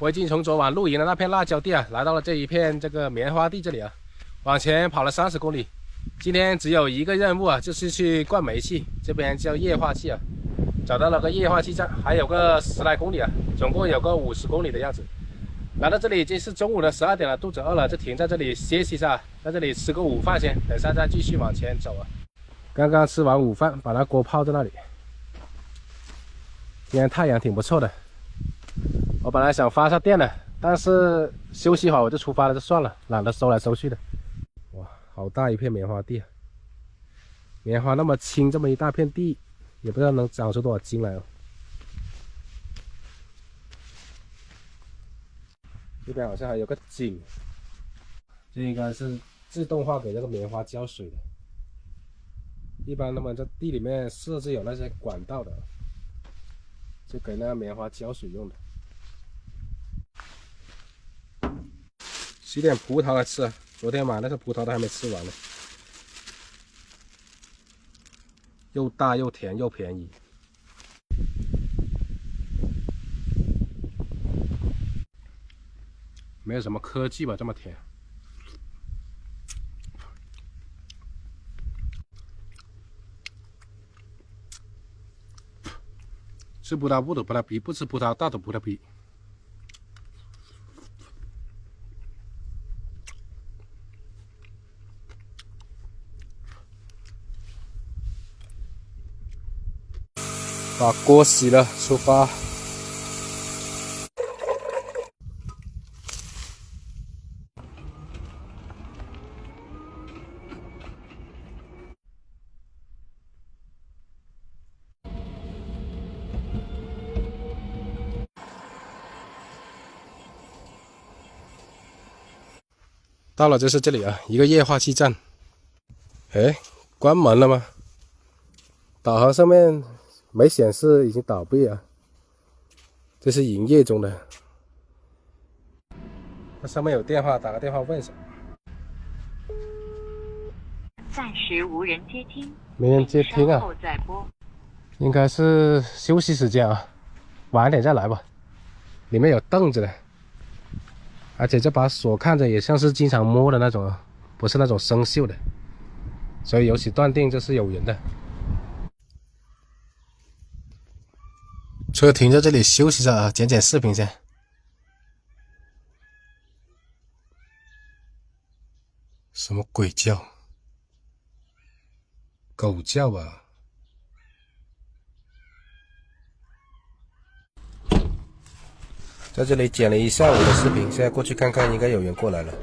我已经从昨晚露营的那片辣椒地啊，来到了这一片这个棉花地这里啊，往前跑了30公里。今天只有一个任务啊，就是去灌煤气，这边叫液化气啊。找到了个液化气站，还有个10来公里啊，总共有个50公里的样子。来到这里已经是中午的12点了，肚子饿了，就停在这里歇息一下，在这里吃个午饭先，等下再继续往前走啊。刚刚吃完午饭，把那锅泡在那里。今天太阳挺不错的。我本来想发下电的，但是休息会我就出发了，就算了，懒得收来收去的。哇，好大一片棉花地啊！棉花那么轻，这么一大片地，也不知道能长出多少斤来哦。这边好像还有个井，这应该是自动化给这个棉花浇水的。一般他们在地里面设置有那些管道的，就给那个棉花浇水用的。洗点葡萄来吃啊！昨天买那个葡萄都还没吃完呢，又大又甜又便宜。没有什么科技吧，这么甜。吃葡萄不吐葡萄皮，不吃葡萄倒吐葡萄皮。把锅洗了，出发。到了就是这里啊，一个液化气站。哎，关门了吗？导航上面没显示已经倒闭了，这是营业中的。那上面有电话，打个电话问一下。暂时无人接听，没人接听啊，稍后再拨。应该是休息时间啊，晚点再来吧。里面有凳子的，而且这把锁看着也像是经常摸的那种，不是那种生锈的，所以由此断定这是有人的。车停在这里休息一下啊，剪剪视频先。什么鬼叫？狗叫吧？在这里剪了一下午的视频，现在过去看看，应该有人过来了。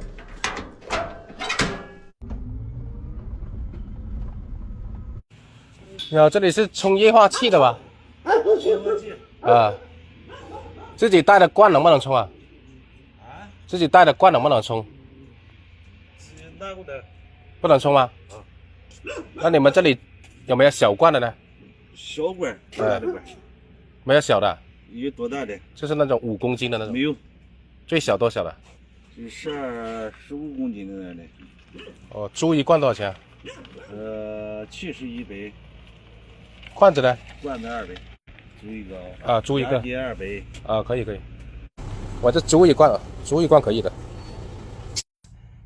你好，这里是充液化气的吧？啊，自己带的罐能不能充啊？自己带的罐能不能充？不能充吗？那你们这里有没有小罐的呢？小罐，大的罐，没有小的。有多大的？就是那种5公斤的那种。没有。最小多小的？就15公斤的那的。哦，租一罐多少钱70、100。罐子呢？罐子200，租一个啊，租一个。200。啊，可以。我这租一罐啊，租一罐可以的。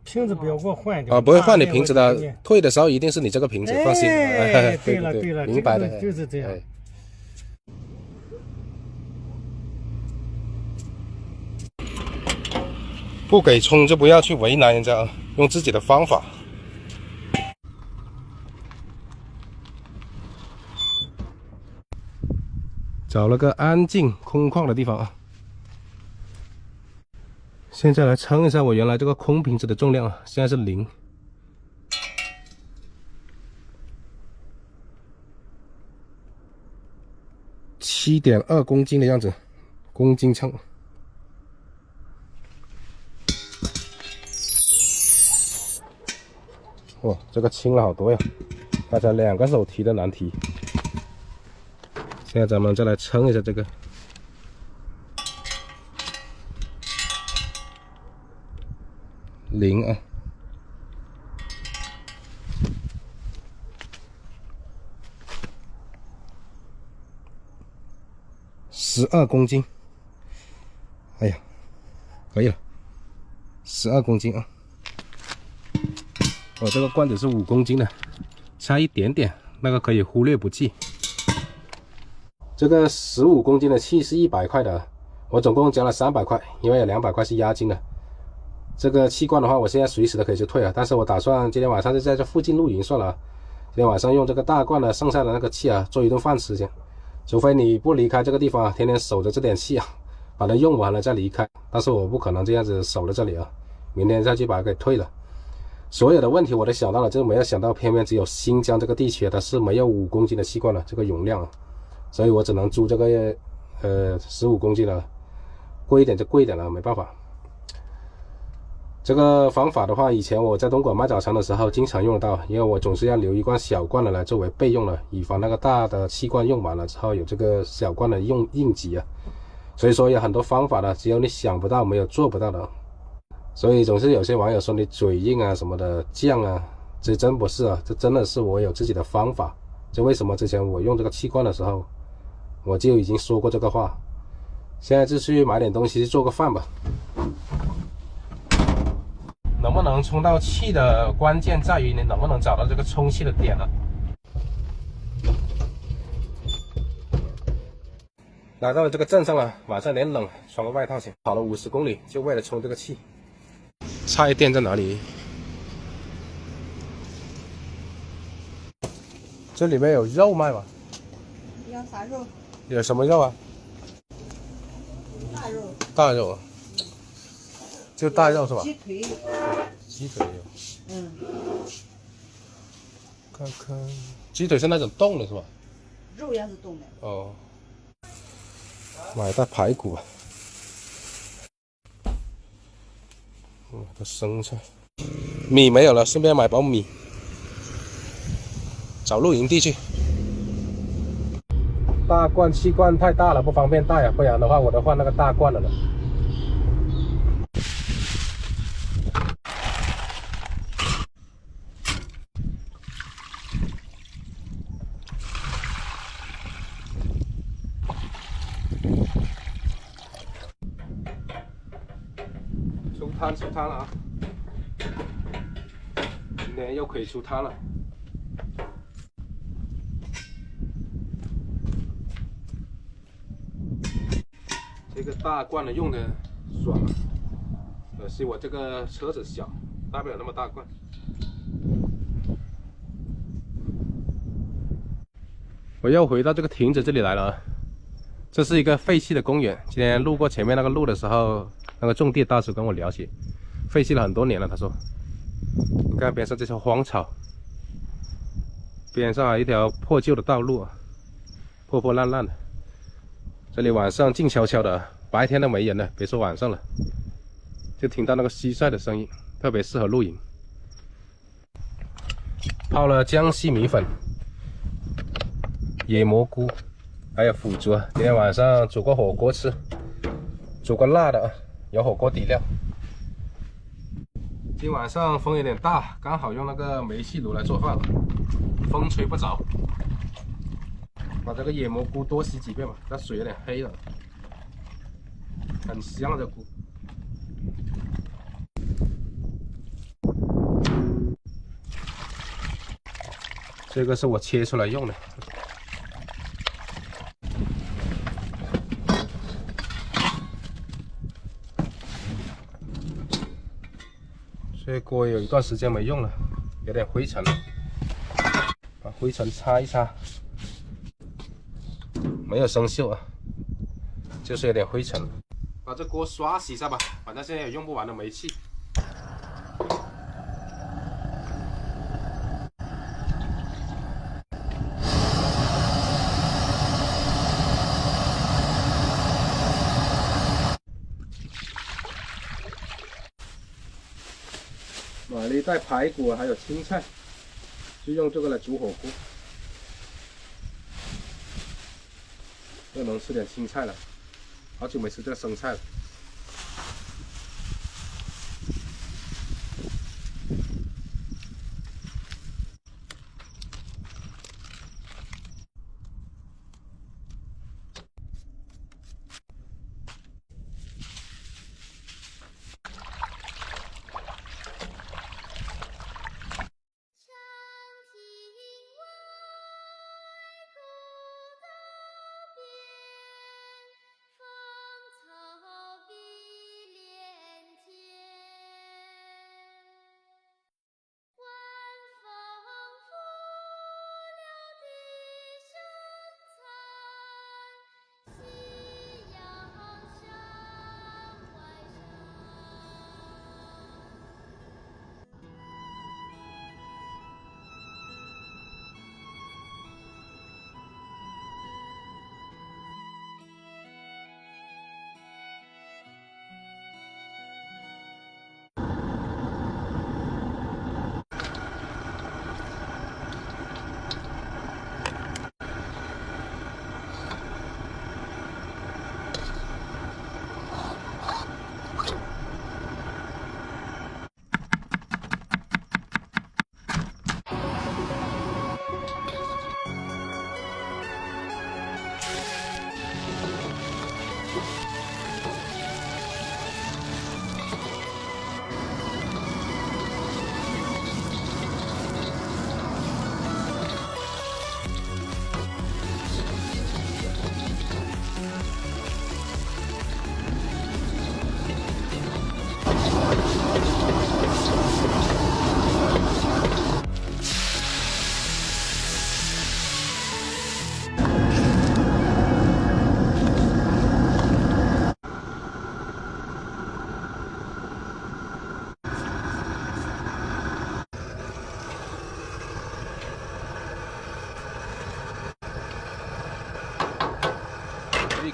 瓶子不要给我换掉啊，不会换你瓶子的，退的时候一定是你这个瓶子，放心。哎，对了，明白的，就是这样。不给充就不要去为难人家啊，用自己的方法。找了个安静空旷的地方啊。现在来称一下我原来这个空瓶子的重量啊，现在是0。7.2公斤的样子，公斤称。哇，这个轻了好多呀！大家2个手提的难提。现在咱们再来称一下这个。0啊。12公斤。哎呀，可以了，12公斤啊。我这个罐子是5公斤的，差一点点，那个可以忽略不计。这个15公斤的气是100块的，我总共交了300块，因为有200块是押金的。这个气罐的话，我现在随时都可以去退啊，但是我打算今天晚上就在这附近露营算了。今天晚上用这个大罐的剩下的那个气啊，做一顿饭吃去。除非你不离开这个地方，天天守着这点气啊，把它用完了再离开。但是我不可能这样子守在这里啊，明天再去把它给退了。所有的问题我都想到了，就没有想到偏偏只有新疆这个地区它是没有5公斤的气罐了，这个容量啊，所以我只能租这个15公斤的，贵一点就贵一点了，没办法。这个方法的话，以前我在东莞卖早餐的时候经常用得到，因为我总是要留一罐小罐的来作为备用的，以防那个大的气罐用完了之后有这个小罐的应急啊。所以说有很多方法的，只有你想不到，没有做不到的。所以总是有些网友说你嘴硬啊什么的犟啊，这真不是啊，这真的是我有自己的方法。就为什么之前我用这个气罐的时候，我就已经说过这个话。现在就去买点东西去做个饭吧。能不能充到气的关键在于你能不能找到这个充气的点了。来到了这个镇上了，晚上有点冷，穿个外套先。跑了50公里，就为了充这个气。菜店在哪里？这里面有肉卖吗？要啥肉？有什么肉啊？大肉。大肉啊，就大肉是吧？鸡腿。鸡腿有。嗯。看看，鸡腿是那种冻的是吧？肉也是冻的。哦。买袋排骨啊。的生菜，米没有了，顺便买包米，找露营地去。大罐气罐太大了，不方便带啊，不然的话我都换那个大罐了呢。出摊了啊！今天又可以出摊了。这个大罐的用的爽了，可惜我这个车子小，带不了那么大罐。我又回到这个亭子这里来了啊！这是一个废弃的公园。今天路过前面那个路的时候，那个种地大叔跟我聊起，废弃了很多年了。他说：“你看边上这些荒草，边上还有一条破旧的道路啊，破破烂烂的。这里晚上静悄悄的，白天都没人了，别说晚上了。就听到那个蟋蟀的声音，特别适合露营。泡了江西米粉、野蘑菇，还有腐竹。今天晚上煮个火锅吃，煮个辣的啊。”有火锅底料。今晚上风有点大，刚好用那个煤气炉来做饭，风吹不着。把这个野蘑菇多洗几遍吧，这水有点黑了，很香啊这菇。这个是我切出来用的。这锅有一段时间没用了，有点灰尘了，把灰尘擦一擦。没有生锈啊，就是有点灰尘。把这锅刷洗一下吧，反正现在有用不完的煤气。买了一袋排骨，还有青菜，就用这个来煮火锅。又能吃点青菜了，好久没吃这个生菜了。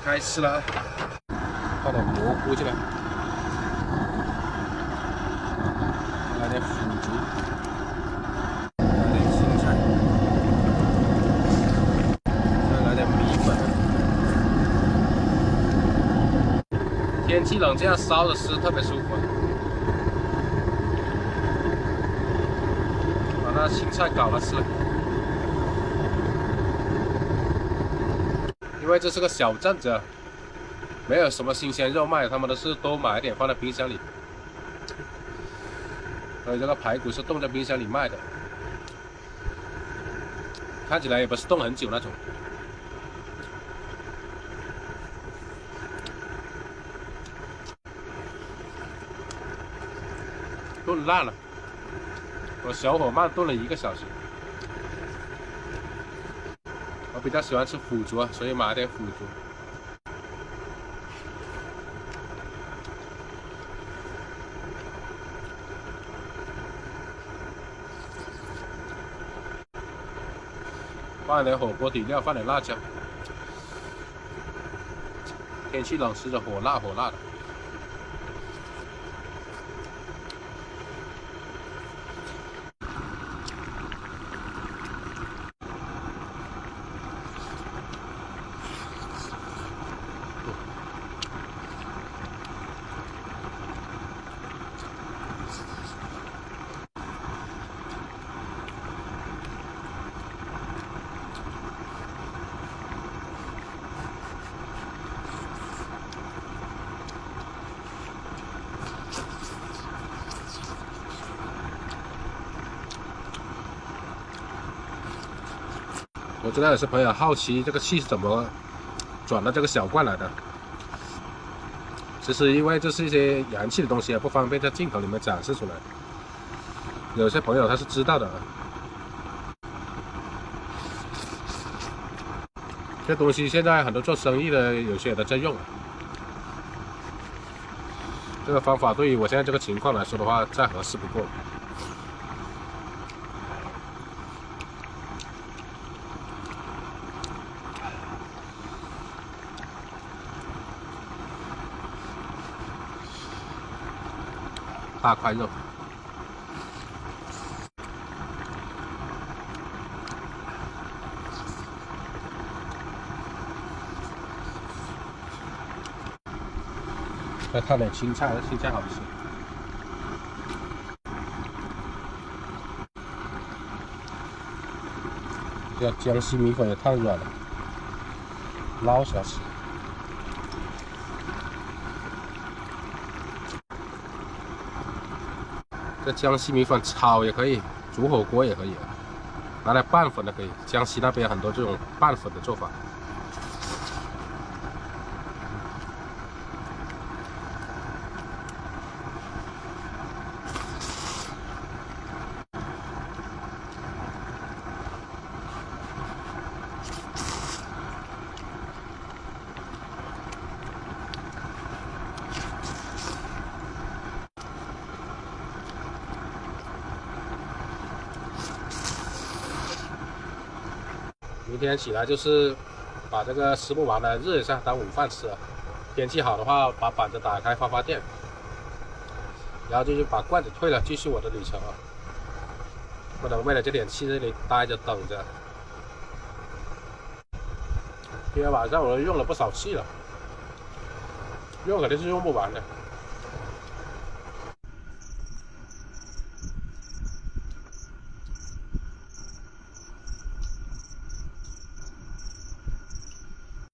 开吃了，放点蘑菇进来，来点腐竹，来点青菜，再来点米粉。天气冷，这样烧着吃特别舒服。把那青菜搞了吃了。因为这是个小镇子，没有什么新鲜肉卖，他们都买一点放在冰箱里。所以这个排骨是冻在冰箱里卖的，看起来也不是冻很久那种。炖烂了，我小火慢炖了1个小时。我比较喜欢吃腐竹啊，所以买了点腐竹。放点火锅底料，放点辣椒。天气冷，吃着火辣火辣的。我知道有些朋友好奇这个气是怎么转到这个小罐来的。其实因为这是一些燃气的东西，不方便在镜头里面展示出来。有些朋友他是知道的啊。这东西现在很多做生意的有些也都在用。这个方法对于我现在这个情况来说的话，再合适不过。大块肉，再烫点青菜，青菜好吃。这江西米粉也烫软了，捞起来吃。这江西米粉炒也可以，煮火锅也可以，拿来拌粉的可以。江西那边很多这种拌粉的做法。明天起来就是把这个吃不完的热一下当午饭吃了。天气好的话，把板子打开发发电，然后就把罐子退了，继续我的旅程啊！不能为了这点气在这里待着等着。今天晚上我用了不少气了，用肯定是用不完的。